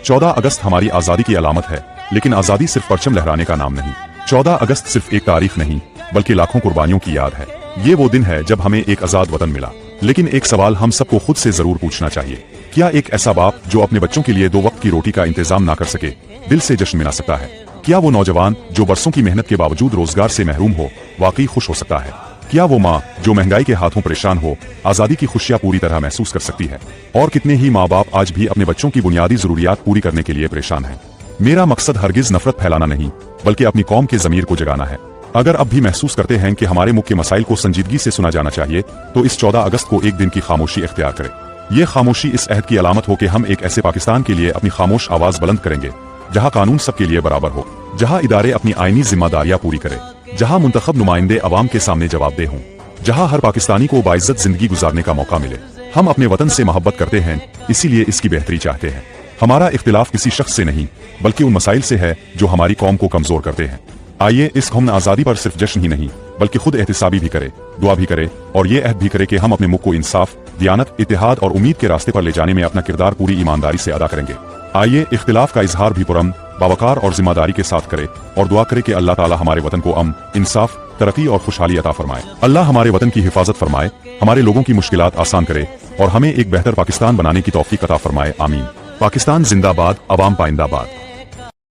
14 अगस्त हमारी आज़ादी की अलामत है, लेकिन आज़ादी सिर्फ परचम लहराने का नाम नहीं। 14 अगस्त सिर्फ एक तारीख नहीं, बल्कि लाखों कुर्बानियों की याद है। ये वो दिन है जब हमें एक आज़ाद वतन मिला। लेकिन एक सवाल हम सबको खुद से जरूर पूछना चाहिए, क्या एक ऐसा बाप जो अपने बच्चों के लिए 2 वक्त की रोटी का इंतजाम ना कर सके, दिल से जश्न मना सकता है? क्या वो नौजवान जो बरसों की मेहनत के बावजूद रोजगार से महरूम हो, वाकई खुश हो सकता है? क्या वो माँ जो महंगाई के हाथों परेशान हो, आज़ादी की खुशियाँ पूरी तरह महसूस कर सकती है? और कितने ही माँ बाप आज भी अपने बच्चों की बुनियादी जरूरियात पूरी करने के लिए परेशान हैं। मेरा मकसद हरगिज नफरत फैलाना नहीं, बल्कि अपनी कौम के ज़मीर को जगाना है। अगर अब भी महसूस करते हैं कि हमारे मुख्य मसाइल को संजीदगी से सुना जाना चाहिए, तो इस 14 अगस्त को एक दिन की खामोशी इख्तियार करें। ये खामोशी इस अहद की अलामत हो कि हम एक ऐसे पाकिस्तान के लिए अपनी खामोश आवाज बुलंद करेंगे, जहाँ कानून सबके लिए बराबर हो, जहाँ इदारे अपनी आईनी जिम्मेदारियां पूरी करें, जहाँ मुंतखब नुमाइंदे अवाम के सामने जवाबदेह हों, जहाँ हर पाकिस्तानी को बाइज्जत जिंदगी गुजारने का मौका मिले। हम अपने वतन से मोहब्बत करते हैं, इसीलिए इसकी बेहतरी चाहते हैं। हमारा इख्तिलाफ किसी शख्स से नहीं, बल्कि उन मसाइल से है जो हमारी कौम को कमजोर करते हैं। आइए इस कौम आज़ादी पर सिर्फ जश्न ही नहीं, बल्कि खुद एहतिसाबी भी करे, दुआ भी करे, और ये अहद भी करे कि हम अपने मुल्क को इंसाफ, दियानत, इत्तेहाद और उम्मीद के रास्ते पर ले जाने में अपना किरदार पूरी ईमानदारी से अदा करेंगे। आइए इख्तिलाफ का इजहार भी पुरअमन, बावकार और जिम्मेदारी के साथ करे, और दुआ करे कि अल्लाह ताला हमारे वतन को अमन, इंसाफ, तरक्की और खुशहाली अता फरमाए। अल्लाह हमारे वतन की हिफाजत फरमाए, हमारे लोगों की मुश्किलात आसान करे, और हमें एक बेहतर पाकिस्तान बनाने की तौफीक अता फरमाए। आमीन। पाकिस्तान जिंदाबाद, अवाम पाइंदाबाद।